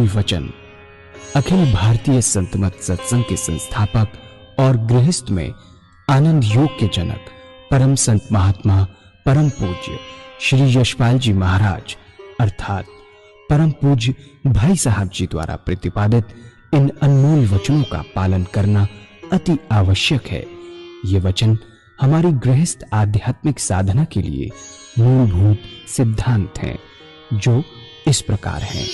अनमोल वचन अखिल भारतीय संत मत सत्संग के संस्थापक और गृहस्थ में आनंद योग के जनक परम संत महात्मा परम पूज्य श्री यशपाल जी महाराज अर्थात परम पूज्य भाई साहब जी द्वारा प्रतिपादित इन अनमोल वचनों का पालन करना अति आवश्यक है। ये वचन हमारी गृहस्थ आध्यात्मिक साधना के लिए मूलभूत सिद्धांत हैं, जो इस प्रकार हैं।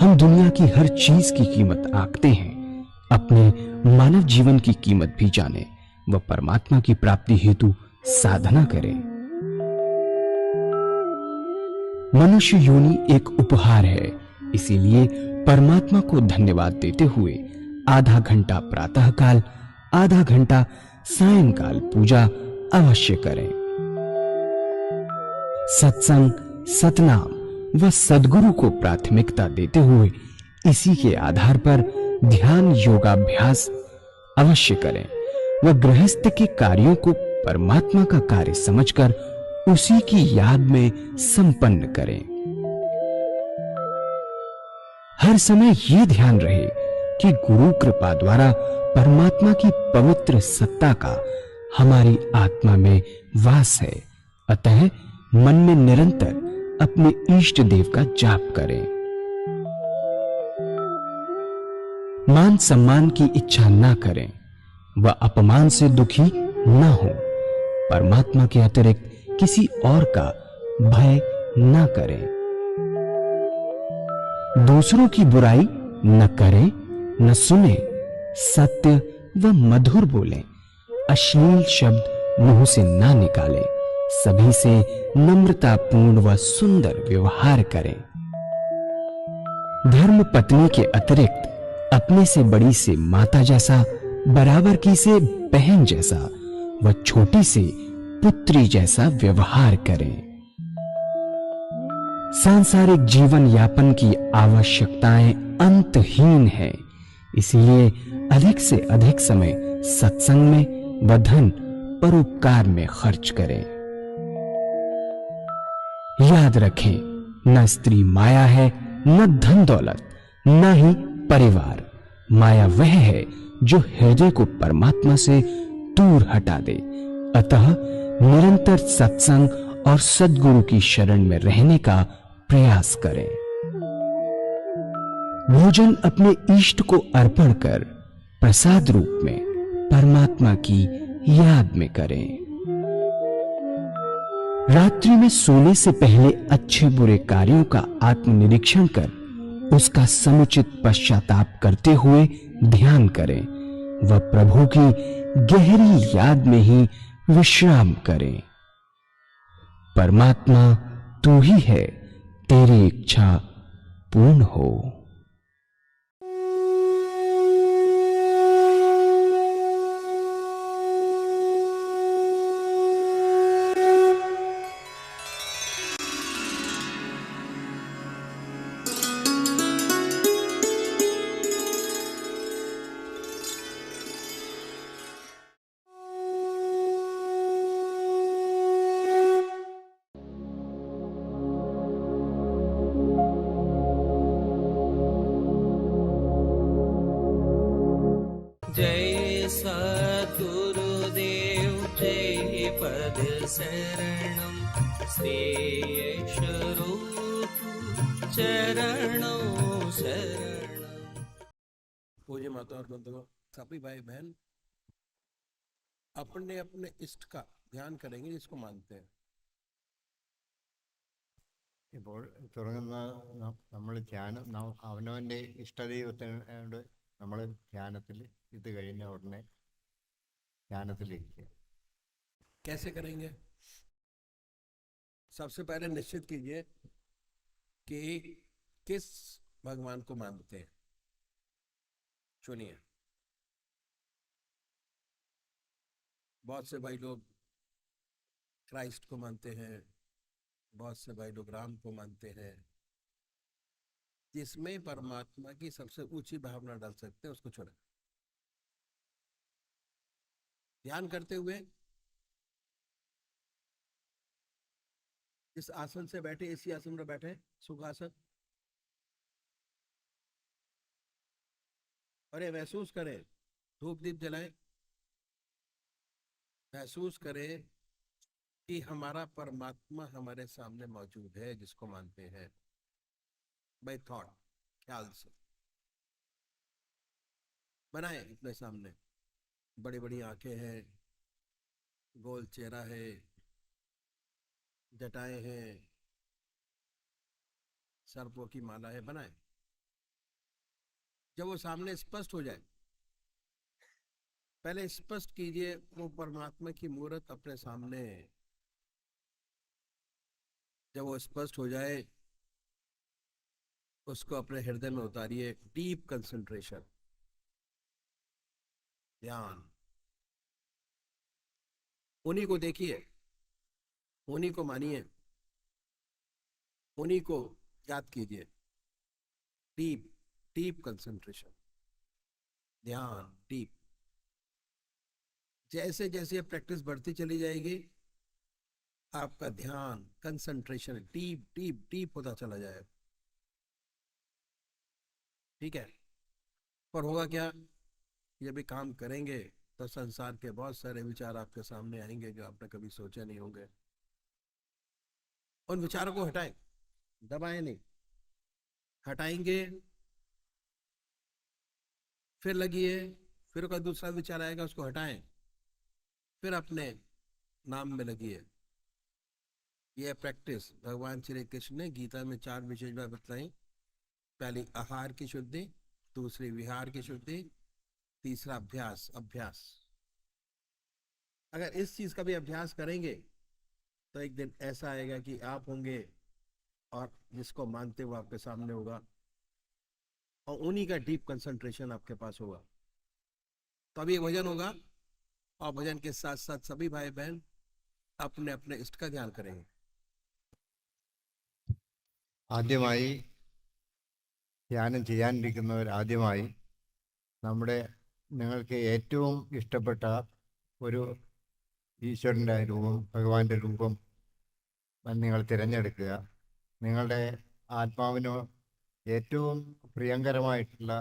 हम दुनिया की हर चीज की कीमत आंकते हैं, अपने मानव जीवन की कीमत भी जाने व परमात्मा की प्राप्ति हेतु साधना करें। मनुष्य योनि एक उपहार है, इसीलिए परमात्मा को धन्यवाद देते हुए आधा घंटा प्रातःकाल, आधा घंटा सायंकाल पूजा अवश्य करें। सत्संग, सतनाम व सद्गुरु को प्राथमिकता देते हुए इसी के आधार पर ध्यान योगाभ्यास अवश्य करें व गृहस्थ के कार्यों को परमात्मा का कार्य समझकर उसी की याद में संपन्न करें। हर समय ये ध्यान रहे कि गुरु कृपा द्वारा परमात्मा की पवित्र सत्ता का हमारी आत्मा में वास है, अतः मन में निरंतर अपने इष्ट देव का जाप करें। मान सम्मान की इच्छा न करें व अपमान से दुखी न हो। परमात्मा के अतिरिक्त किसी और का भय न करें। दूसरों की बुराई न करें, न सुने, सत्य व मधुर बोलें, अश्लील शब्द मुंह से ना निकालें, सभी से नम्रतापूर्ण व सुंदर व्यवहार करें। धर्म पत्नी के अतिरिक्त अपने से बड़ी से माता जैसा, बराबर की से बहन जैसा व छोटी से पुत्री जैसा व्यवहार करें। सांसारिक जीवन यापन की आवश्यकताएं अंतहीन है, इसलिए अधिक से अधिक समय सत्संग में व धन परोपकार में खर्च करें। याद रखें, न स्त्री माया है, न धन दौलत, न ही परिवार। माया वह है जो हृदय को परमात्मा से दूर हटा दे। अतः निरंतर सत्संग और सद्गुरु की शरण में रहने का प्रयास करें। भोजन अपने इष्ट को अर्पण कर प्रसाद रूप में परमात्मा की याद में करें। रात्रि में सोने से पहले अच्छे बुरे कार्यों का आत्मनिरीक्षण कर उसका समुचित पश्चाताप करते हुए ध्यान करें व प्रभु की गहरी याद में ही विश्राम करें। परमात्मा तू ही है, तेरी इच्छा पूर्ण हो। जय सद्गुरुदेव जय पद शरणम श्रेयस्वरूप चरणों शरणम। पूज्य माता और बंधुओं, सभी भाई बहन अपने अपने इष्ट का ध्यान करेंगे जिसको मानते हैं। ഇപ്പോൾ തുടങ്ങുന്ന നമ്മൾ ധ്യാനം അവനവൻ്റെ ഇഷ്ടദൈവത്തിനോട് നമ്മൾ ധ്യാനത്തിൽ ഇത് കഴിഞ്ഞ ഉടനെ ധ്യാനത്തിലിരിക്കുക। कैसे करेंगे? सबसे पहले निश्चित कीजिए कि किस भगवान को मानते हैं। सुनिए, बहुत से भाई लोग क्राइस्ट को मानते हैं, बहुत से भाई लोग राम को मानते हैं। जिसमें परमात्मा की सबसे ऊंची भावना डाल सकते हैं उसको छोड़ें। ध्यान करते हुए जिस आसन से बैठे, इसी आसन में बैठे, सुखासन। और ये महसूस करें, धूप दीप जलाएं, महसूस करें कि हमारा परमात्मा हमारे सामने मौजूद है, जिसको मानते हैं बाय थॉट, ख्याल से। बनाए अपने सामने, बड़ी बड़ी आंखें हैं, गोल चेहरा है, जटाएं हैं, सर्पों की माला है, बनाए। जब वो सामने स्पष्ट हो जाए, पहले स्पष्ट कीजिए वो परमात्मा की मूर्त अपने सामने। जब वो स्पष्ट हो जाए, उसको अपने हृदय में उतारिए। डीप कंसंट्रेशन, ध्यान। उन्हीं को देखिए, उन्हीं को मानिए, उन्हीं को याद कीजिए। डीप डीप कंसंट्रेशन, ध्यान, डीप। जैसे जैसे प्रैक्टिस बढ़ती चली जाएगी, आपका ध्यान, कंसंट्रेशन डीप डीप डीप होता चला जाएगा। ठीक है। पर होगा क्या, ये भी काम करेंगे तो संसार के बहुत सारे विचार आपके सामने आएंगे जो आपने कभी सोचे नहीं होंगे। उन विचारों को हटाएं, दबाएं नहीं, हटाएंगे। फिर लगिए, फिर कोई दूसरा विचार आएगा, उसको हटाएं, फिर अपने नाम में लगिए। यह प्रैक्टिस भगवान श्री कृष्ण ने गीता में 4 विशेष बात बताई। पहली आहार की शुद्धि, दूसरी विहार की शुद्धि, तीसरा अभ्यास। अभ्यास, अगर इस चीज का भी अभ्यास करेंगे तो एक दिन ऐसा आएगा कि आप होंगे और जिसको मानते हो आपके सामने होगा, और उन्हीं का डीप कंसंट्रेशन आपके पास होगा। तो अभी भजन होगा, और भजन के साथ साथ सभी भाई बहन अपने अपने इष्ट का ध्यान करेंगे। ആദ്യമായി ധ്യാനം ചെയ്യാനിരിക്കുന്നവർ ആദ്യമായി നിങ്ങൾക്ക് ഏറ്റവും ഇഷ്ടപ്പെട്ട ഒരു ഈശ്വരൻ്റെ രൂപം, ഭഗവാന്റെ രൂപം നിങ്ങൾ തിരഞ്ഞെടുക്കുക. നിങ്ങളുടെ ആത്മാവിനോ ഏറ്റവും പ്രിയങ്കരമായിട്ടുള്ള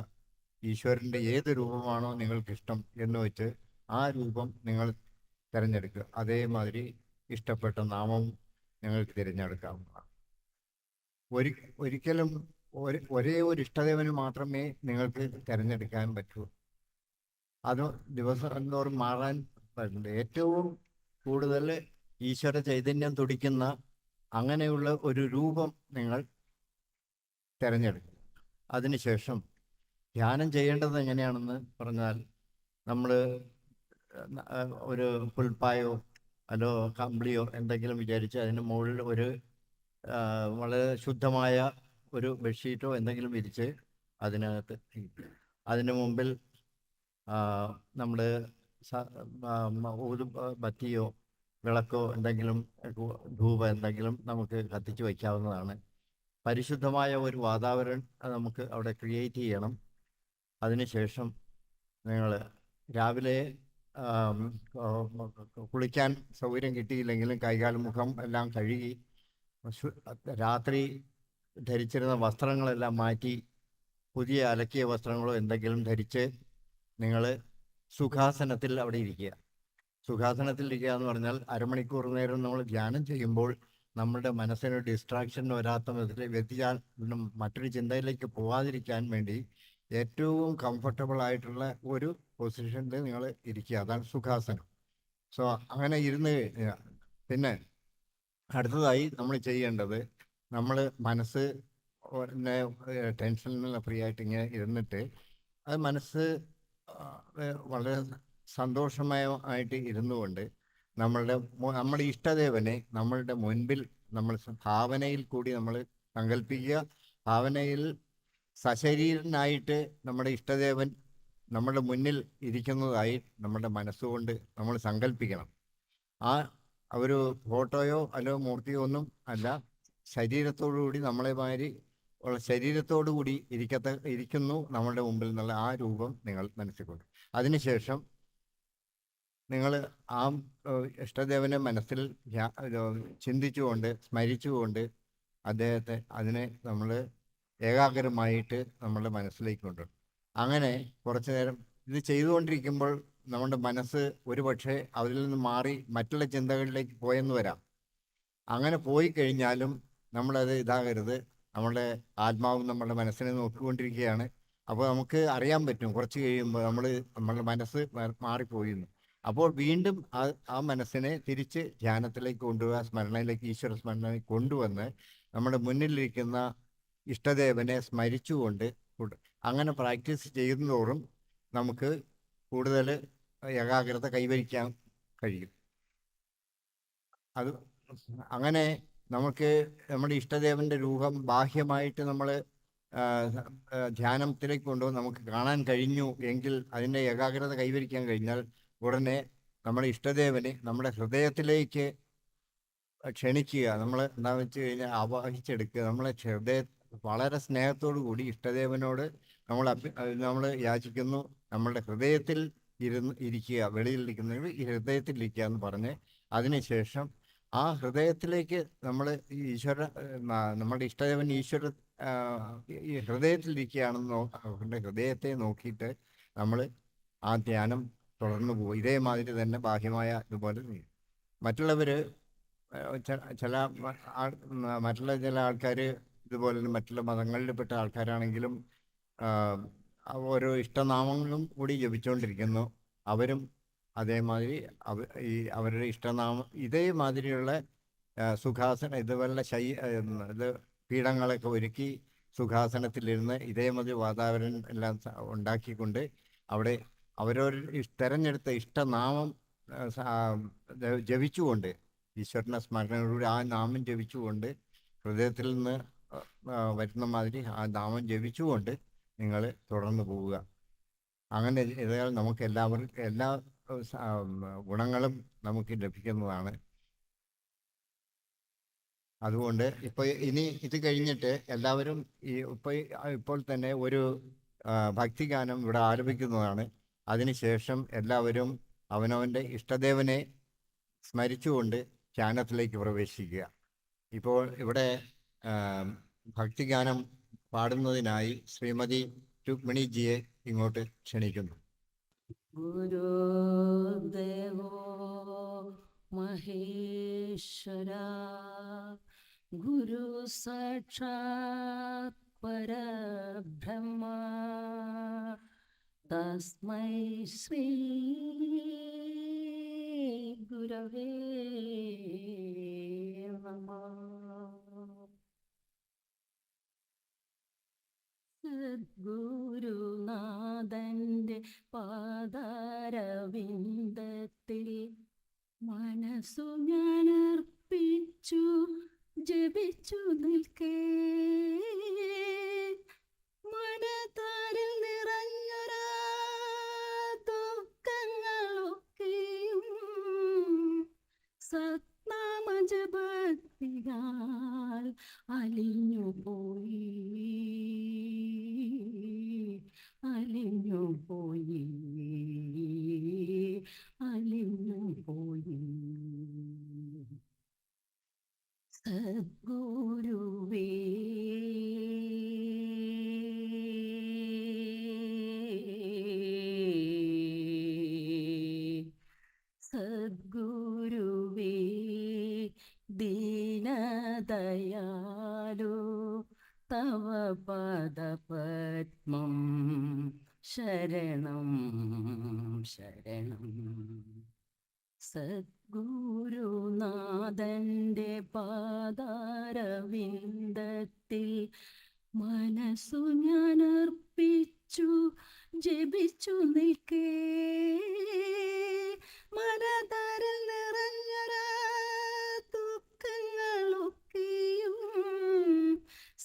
ഈശ്വരൻ്റെ ഏത് രൂപമാണോ നിങ്ങൾക്കിഷ്ടം എന്ന് വെച്ച് ആ രൂപം നിങ്ങൾ തിരഞ്ഞെടുക്കുക. അതേമാതിരി ഇഷ്ടപ്പെട്ട നാമം നിങ്ങൾക്ക് തിരഞ്ഞെടുക്കാവുന്നതാണ്. ഒരിക്കലും ഒരേ ഒരു ഇഷ്ടദേവന് മാത്രമേ നിങ്ങൾക്ക് തിരഞ്ഞെടുക്കാൻ പറ്റൂ. അത് ദിവസം തോറും മാറാൻ പറ്റില്ല. ഏറ്റവും കൂടുതൽ ഈശ്വര ചൈതന്യം തുടിക്കുന്ന അങ്ങനെയുള്ള ഒരു രൂപം നിങ്ങൾ തിരഞ്ഞെടുക്കും. അതിനുശേഷം ധ്യാനം ചെയ്യേണ്ടത് എങ്ങനെയാണെന്ന് പറഞ്ഞാൽ, നമ്മൾ ഒരു പുൽപ്പായോ അല്ലോ കമ്പിളിയോ എന്തെങ്കിലും വിചാരിച്ച് അതിന് മുകളിൽ ഒരു വളരെ ശുദ്ധമായ ഒരു ബെഡ്ഷീറ്റോ എന്തെങ്കിലും വിരിച്ച് അതിനകത്ത് അതിന് മുമ്പിൽ നമ്മൾ ബത്തിയോ വിളക്കോ എന്തെങ്കിലും ധൂപ എന്തെങ്കിലും നമുക്ക് കത്തിച്ച് വയ്ക്കാവുന്നതാണ്. പരിശുദ്ധമായ ഒരു വാതാവരണം നമുക്ക് അവിടെ ക്രിയേറ്റ് ചെയ്യണം. അതിനുശേഷം നിങ്ങൾ രാവിലെ കുളിക്കാൻ സൗകര്യം കിട്ടിയില്ലെങ്കിലും കൈകാൽ മുഖം എല്ലാം കഴുകി രാത്രി ധരിച്ചിരുന്ന വസ്ത്രങ്ങളെല്ലാം മാറ്റി പുതിയ അലക്കിയ വസ്ത്രങ്ങളോ എന്തെങ്കിലും ധരിച്ച് നിങ്ങൾ സുഖാസനത്തിൽ അവിടെ ഇരിക്കുക. സുഖാസനത്തിൽ ഇരിക്കുക എന്ന് പറഞ്ഞാൽ അരമണിക്കൂർ നേരം നമ്മൾ ധ്യാനം ചെയ്യുമ്പോൾ നമ്മുടെ മനസ്സിന് ഡിസ്ട്രാക്ഷൻ വരാത്ത വിധത്തിൽ മറ്റൊരു ചിന്തയിലേക്ക് പോകാതിരിക്കാൻ വേണ്ടി ഏറ്റവും കംഫർട്ടബിൾ ആയിട്ടുള്ള ഒരു പൊസിഷനിൽ നിങ്ങൾ ഇരിക്കുക. അതാണ് സുഖാസനം. സോ അങ്ങനെ ഇരുന്ന് കഴിഞ്ഞാൽ പിന്നെ അടുത്തതായി നമ്മൾ ചെയ്യേണ്ടത്, നമ്മൾ മനസ്സ് ടെൻഷനിൽ നിന്ന് ഫ്രീ ആയിട്ട് ഇങ്ങനെ ഇരുന്നിട്ട് അത് മനസ്സ് വളരെ സന്തോഷമയമായിട്ട് ഇരുന്നുകൊണ്ട് നമ്മുടെ ഇഷ്ടദേവനെ നമ്മളുടെ മുൻപിൽ നമ്മൾ ഭാവനയിൽ കൂടി നമ്മൾ സങ്കല്പിക്കുക. ഭാവനയിൽ സശരീരനായിട്ട് നമ്മുടെ ഇഷ്ടദേവൻ നമ്മുടെ മുന്നിൽ ഇരിക്കുന്നതായി നമ്മുടെ മനസ്സുകൊണ്ട് നമ്മൾ സങ്കല്പിക്കണം. ഒരു ഫോട്ടോയോ അല്ലോ മൂർത്തിയോ ഒന്നും അല്ല, ശരീരത്തോടുകൂടി നമ്മളെ മാതിരി ഉള്ള ശരീരത്തോടുകൂടി ഇരിക്കുന്നു നമ്മളുടെ മുമ്പിൽ എന്നുള്ള ആ രൂപം നിങ്ങൾ മനസ്സിൽ കൊണ്ട്. അതിനുശേഷം നിങ്ങൾ ആ ഇഷ്ടദേവനെ മനസ്സിൽ ചിന്തിച്ചുകൊണ്ട് സ്മരിച്ചുകൊണ്ട് അദ്ദേഹത്തെ അതിനെ നമ്മൾ ഏകാഗ്രമായിട്ട് നമ്മുടെ മനസ്സിലേക്ക് കൊണ്ടുവരും. അങ്ങനെ കുറച്ചു നേരം ഇത് ചെയ്തുകൊണ്ടിരിക്കുമ്പോൾ നമ്മുടെ മനസ്സ് ഒരുപക്ഷെ അതിൽ നിന്ന് മാറി മറ്റുള്ള ചിന്തകളിലേക്ക് പോയെന്ന് വരാം. അങ്ങനെ പോയി കഴിഞ്ഞാലും നമ്മളത് ഇതാകരുത്. നമ്മുടെ ആത്മാവും നമ്മുടെ മനസ്സിനെ നോക്കിക്കൊണ്ടിരിക്കുകയാണ്. അപ്പോൾ നമുക്ക് അറിയാൻ പറ്റും കുറച്ച് കഴിയുമ്പോൾ നമ്മളുടെ മനസ്സ് മാറിപ്പോയിരുന്നു. അപ്പോൾ വീണ്ടും ആ മനസ്സിനെ തിരിച്ച് ധ്യാനത്തിലേക്ക് കൊണ്ടുപോവുക, സ്മരണയിലേക്ക്, ഈശ്വര സ്മരണയിലേക്ക് കൊണ്ടുവന്ന് നമ്മുടെ മുന്നിലിരിക്കുന്ന ഇഷ്ടദേവനെ സ്മരിച്ചുകൊണ്ട് അങ്ങനെ പ്രാക്ടീസ് ചെയ്യുന്നതോറും നമുക്ക് കൂടുതൽ ഏകാഗ്രത കൈവരിക്കാൻ കഴിയും. അത് അങ്ങനെ നമുക്ക് നമ്മുടെ ഇഷ്ടദേവന്റെ രൂപം ബാഹ്യമായിട്ട് നമ്മൾ ധ്യാനത്തിലേക്ക് കൊണ്ടുപോകും നമുക്ക് കാണാൻ കഴിഞ്ഞു എങ്കിൽ, അതിൻ്റെ ഏകാഗ്രത കൈവരിക്കാൻ കഴിഞ്ഞാൽ ഉടനെ നമ്മുടെ ഇഷ്ടദേവനെ നമ്മുടെ ഹൃദയത്തിലേക്ക് ക്ഷണിക്കുക. നമ്മൾ എന്താണെന്ന് വെച്ച് കഴിഞ്ഞാൽ ആവാഹിച്ചെടുക്കുക. നമ്മളെ വളരെ സ്നേഹത്തോടു കൂടി ഇഷ്ടദേവനോട് നമ്മൾ യാചിക്കുന്നു, നമ്മളുടെ ഹൃദയത്തിൽ ഇരിക്കുക, വെളിയിലിരിക്കുന്ന ഈ ഹൃദയത്തിലിരിക്കുക എന്ന് പറഞ്ഞ് അതിനുശേഷം ആ ഹൃദയത്തിലേക്ക് നമ്മൾ നമ്മുടെ ഇഷ്ടദേവൻ ഈശ്വര ഈ ഹൃദയത്തിലിരിക്കുകയാണെന്ന് അവരുടെ ഹൃദയത്തെ നോക്കിയിട്ട് നമ്മൾ ആ ധ്യാനം തുടർന്നു പോകും. ഇതേമാതിരി തന്നെ ബാഹ്യമായ ഇതുപോലെ മറ്റുള്ളവർ മറ്റുള്ള ചില ആൾക്കാർ ഇതുപോലെ മറ്റുള്ള മതങ്ങളിൽപ്പെട്ട ആൾക്കാരാണെങ്കിലും ഓരോ ഇഷ്ടനാമങ്ങളും കൂടി ജപിച്ചുകൊണ്ടിരിക്കുന്നു. അവരും അതേമാതിരി അവരുടെ ഇഷ്ടനാമം ഇതേമാതിരിയുള്ള സുഖാസനം ഇതുപോലുള്ള ഇത് പീഠങ്ങളൊക്കെ ഒരുക്കി സുഖാസനത്തിലിരുന്ന് ഇതേമാതിരി വാതാവരണം എല്ലാം ഉണ്ടാക്കിക്കൊണ്ട് അവിടെ അവരവർ തിരഞ്ഞെടുത്ത ഇഷ്ടനാമം ജപിച്ചുകൊണ്ട് ഈശ്വരനെ സ്മരണയോടുകൂടി ആ നാമം ജപിച്ചുകൊണ്ട് ഹൃദയത്തിൽ നിന്ന് വരുന്ന മാതിരി ആ നാമം ജപിച്ചുകൊണ്ട് നിങ്ങൾ തുടർന്ന് പോവുക. അങ്ങനെ ചെയ്താൽ നമുക്ക് എല്ലാ ഗുണങ്ങളും നമുക്ക് ലഭിക്കുന്നതാണ്. അതുകൊണ്ട് ഇനി ഇത് കഴിഞ്ഞിട്ട് എല്ലാവരും ഇപ്പോൾ തന്നെ ഒരു ഭക്തിഗാനം ഇവിടെ ആലപിക്കുന്നതാണ്. അതിനുശേഷം എല്ലാവരും അവനവൻ്റെ ഇഷ്ടദേവനെ സ്മരിച്ചുകൊണ്ട് ധ്യാനത്തിലേക്ക് പ്രവേശിക്കുക. ഇപ്പോൾ ഇവിടെ ഭക്തിഗാനം പാടുന്നതിനായി ശ്രീമതി രുക്മിണിജിയെ ഇങ്ങോട്ട് ക്ഷണിക്കുന്നു. ഗുരുദേവോ മഹേശ്വര ഗുരു സാക്ഷാത് പരബ്രഹ്മ തസ്മൈ ശ്രീ ഗുരവേ നമഃ. സദ്ഗുരുനാഥന്റെ പാദാരവിന്ദത്തിൽ മനസ്സു ഞാൻ അർപ്പിച്ചു ജപിച്ചു നിൽക്കേ. മനതാരിൽ നിറഞ്ഞൊരാ ദുഃഖങ്ങളൊക്കെയും സത്നാമജപത്തിനാൽ അലിഞ്ഞുപോയി അലിഞ്ഞുപോയി അലിഞ്ഞുപോയി. സദ്ഗുരുവേ സദ്ഗുരുവേ ദീനദയാലു തവ പദപത്മം ശരണം ശരണം. സദ്ഗുരുനാഥന്റെ പാദാരവിന്ദത്തിൽ മനസ്സു ഞാൻ അർപ്പിച്ചു ജപിച്ചു നിൽക്കേ. മനതാരിൽ നിറഞ്ഞൊരാ ദുഃഖങ്ങളൊക്കെയും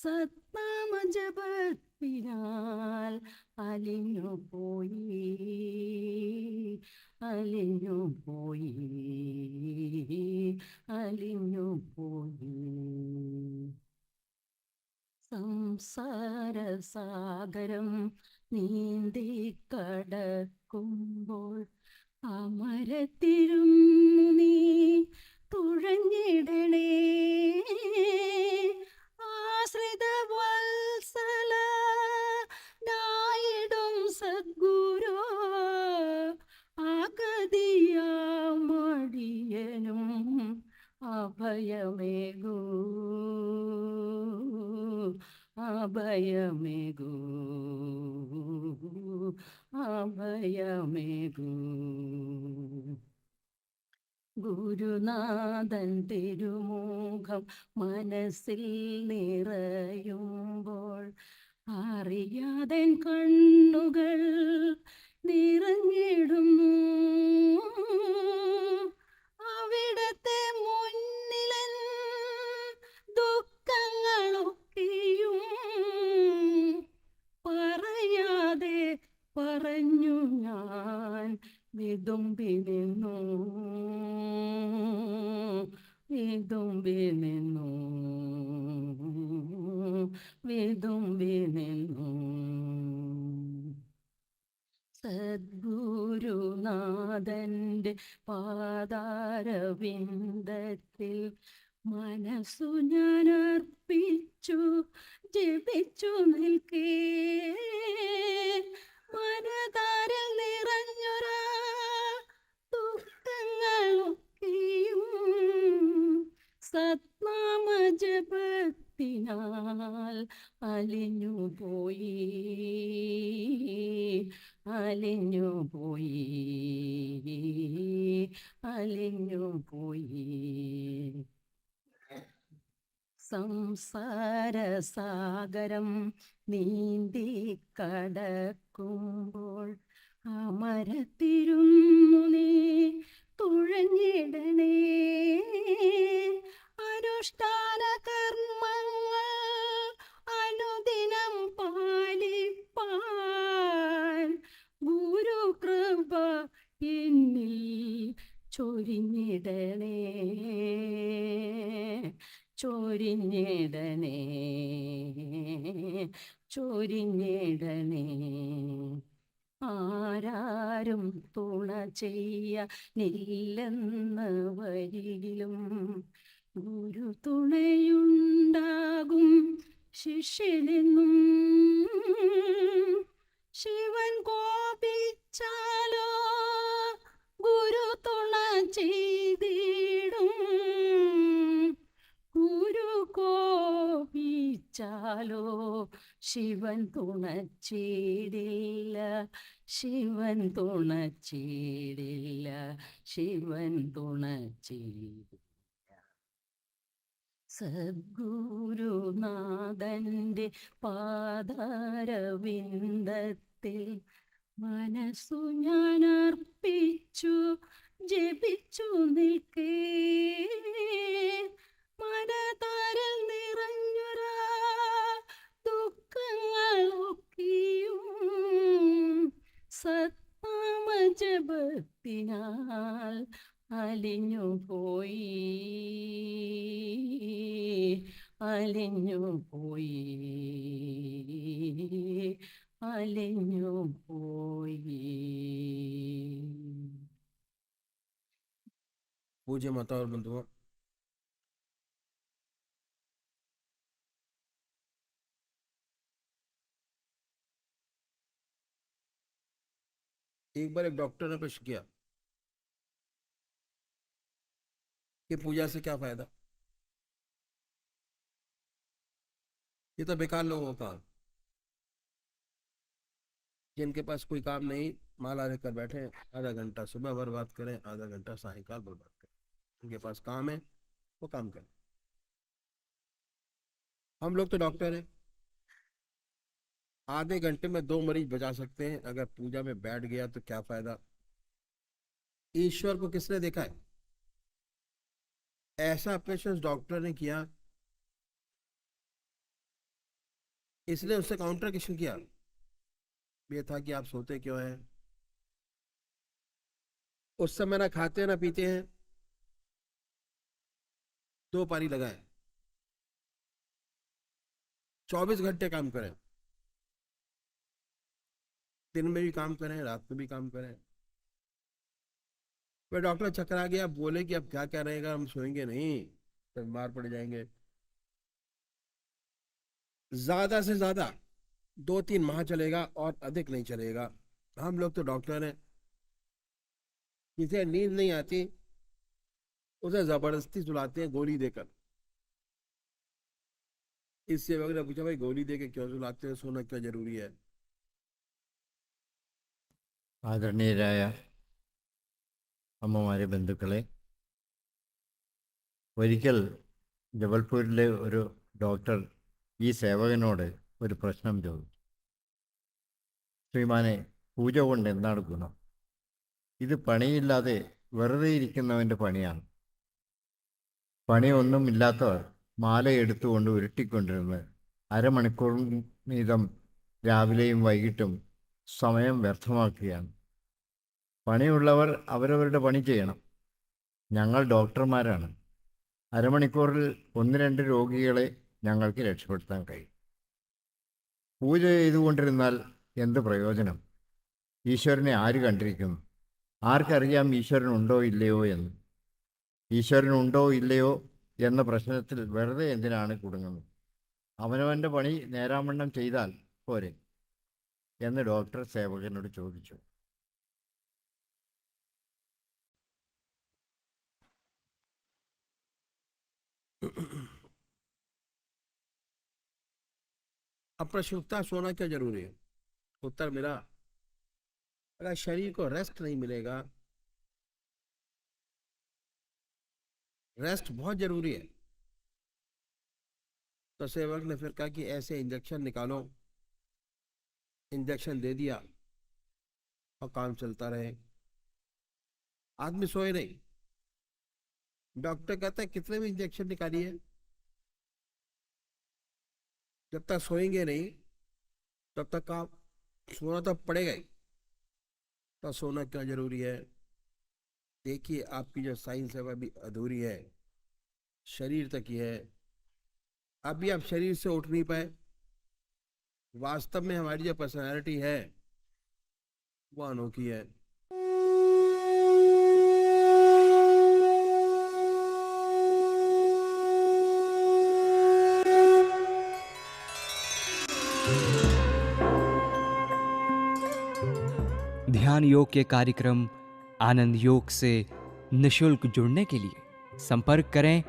സത്നാമജപത്തിനാൽ അലിഞ്ഞുപോയി അലിഞ്ഞുപോയി അലിഞ്ഞുപോയി. സംസാരസാഗരം നീന്തി കടക്കുമ്പോൾ അമരത്തിരും നീ തുഴഞ്ഞിടണേ ആശ്രിത വത്സല നായിടും സദ്ഗുരു ആകതിയാമടിയനും അഭയമേകൂ അഭയമേകൂ അഭയമേകൂ ഗുരുനാഥൻ തിരുമുഖം മനസ്സിൽ നിറയുമ്പോൾ അറിയാതെ കണ്ണുകൾ നിറഞ്ഞിടുന്നു അവിടത്തെ മുന്നിലൻ ദുഃഖങ്ങളൊക്കെയും പറയാതെ പറഞ്ഞു ഞാൻ വിതുമ്പി നിന്നു വിതുമ്പി നിന്നു വിതുമ്പി നിന്നു സദ്ഗുരുനാഥന്റെ പാതാരവിന്ദത്തിൽ മനസ്സു ഞാൻ അർപ്പിച്ചു ജപിച്ചു നിൽക്കേ മനതാരിൽ നിറഞ്ഞൊരാ ദുഃഖങ്ങളൊക്കെയും സത്നാമ ജപത്തിനാൽ അലിഞ്ഞു പോയി അലിഞ്ഞു പോയി അലിഞ്ഞു പോയി സംസാരസാഗരം നീന്തി കടക്കുമ്പോൾ അമരത്തിരുന്നു നീ തുഴഞ്ഞിടണേ അനുഷ്ഠാന കർമ്മങ്ങൾ അനുദിനം പാലിപ്പാൻ ഗുരുകൃപ എന്നിൽ ചൊരിഞ്ഞിടണേ ചൊരിഞ്ഞിടണേ ചൊരിഞ്ഞിടണേ ആരാരും തുണ ചെയ്യാനില്ലെന്ന് വരികിലും ഗുരു തുണയുണ്ടാകും ശിഷ്യനെന്നും ശിവൻ കോപിച്ചാലോ ഗുരു തുണ ചെയ്തിടും ഗുരു കോപിച്ചാലോ ശിവൻ തുണച്ചിടില്ല ശിവൻ തുണച്ചിടില്ല ശിവൻ തുണച്ചിടില്ല സദ്ഗുരുനാഥന്റെ പാതാരവിന്ദത്തിൽ മനസ്സു ഞാൻ അർപ്പിച്ചു ജപിച്ചു നിൽക്കേ മനതാരിൽ നിറഞ്ഞൊരാ ദുഃഖങ്ങളൊക്കെയും സത്നാമ ജപത്തിനാൽ അലിഞ്ഞു പോയി അലിഞ്ഞു പോയി അലിഞ്ഞു പോയി. पूज्य माता और बंधुओं, एक बार एक डॉक्टर ने प्रश्न किया कि पूजा से क्या फायदा। ये तो बेकार लोगों का, जिनके पास कोई काम नहीं, माला लेकर बैठे, आधा घंटा सुबह बर्बाद करें, आधा घंटा सायंकाल बर्बाद करें। उनके पास काम है, वो काम करें। हम लोग तो डॉक्टर हैं, आधे घंटे में 2 मरीज बचा सकते हैं। अगर पूजा में बैठ गया तो क्या फायदा। ईश्वर को किसने देखा है? ऐसा ऑपरेशन डॉक्टर ने किया, इसलिए उससे काउंटर क्वेश्चन किया, ये था कि आप सोते क्यों हैं। उस समय ना खाते ना पीते हैं, 2 पारी लगाए, 24 घंटे काम करें, दिन में भी काम करें, रात में भी काम करें, वह डॉक्टर चकरा गया, बोले कि अब क्या क्या रहेगा, हम सोएंगे नहीं तो बीमार पड़ जाएंगे। ज्यादा से ज्यादा 2-3 माह चलेगा और अधिक नहीं चलेगा। हम लोग तो डॉक्टर हैं, जिसे नींद नहीं आती उसे जबरदस्ती सुलाते हैं गोली देकर। इस सेवक ने पूछा, भाई गोली देकर क्यों सुलाते हैं, सोना क्या जरूरी है? ആദരണീയരായ അമ്മമാരെ, ബന്ധുക്കളെ, ഒരിക്കൽ ജബൽപൂരിലെ ഒരു ഡോക്ടർ ഈ സേവകനോട് ഒരു പ്രശ്നം ചോദിച്ചു. ശ്രീമാനെ, പൂജ കൊണ്ട് എന്താണ് ഗുണം? ഇത് പണിയില്ലാതെ വെറുതെ ഇരിക്കുന്നവൻ്റെ പണിയാണ്. പണിയൊന്നുമില്ലാത്തവർ മാല എടുത്തുകൊണ്ട് ഉരുട്ടിക്കൊണ്ടിരുന്ന് അരമണിക്കൂർ വീതം രാവിലെയും വൈകിട്ടും സമയം വ്യർത്ഥമാക്കുകയാണ്. പണിയുള്ളവർ അവരവരുടെ പണി ചെയ്യണം. ഞങ്ങൾ ഡോക്ടർമാരാണ്. അരമണിക്കൂറിൽ 1-2 രോഗികളെ ഞങ്ങൾക്ക് രക്ഷപ്പെടുത്താൻ കഴിയും. പൂജ ചെയ്തുകൊണ്ടിരുന്നാൽ എന്ത് പ്രയോജനം? ഈശ്വരനെ ആര് കണ്ടിരിക്കുന്നു? ആർക്കറിയാം ഈശ്വരൻ ഉണ്ടോ ഇല്ലയോ എന്ന്? ഈശ്വരൻ ഉണ്ടോ ഇല്ലയോ എന്ന പ്രശ്നത്തിൽ വെറുതെ എന്തിനാണ് കുടുങ്ങുന്നത്? അവനവൻ്റെ പണി നേരാവണ്ണം ചെയ്താൽ പോരെ എന്ന് ഡോക്ടർ സേവകനോട് ചോദിച്ചു. अब प्रश्न उठता, सोना क्या जरूरी है? उत्तर मिला, अगर शरीर को रेस्ट नहीं मिलेगा, रेस्ट बहुत जरूरी है। तो सेवक ने फिर कहा कि ऐसे इंजेक्शन निकालो। इंजेक्शन दे दिया और काम चलता रहे। आदमी सोए नहीं। डॉक्टर कहता है कितने भी इंजेक्शन निकालिए, जब तक सोएंगे नहीं तब तक आप सोना तो पड़ेगा ही। तो सोना क्या जरूरी है? देखिए, आपकी जो साइंस है वह भी अधूरी है, शरीर तक ही है। अभी आप शरीर से उठ नहीं पाए। वास्तव में हमारी जो पर्सनालिटी है वो अनोखी है। ध्यान योग के कार्यक्रम आनंद योग से निशुल्क जुड़ने के लिए संपर्क करें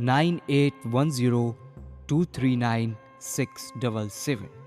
9810239677।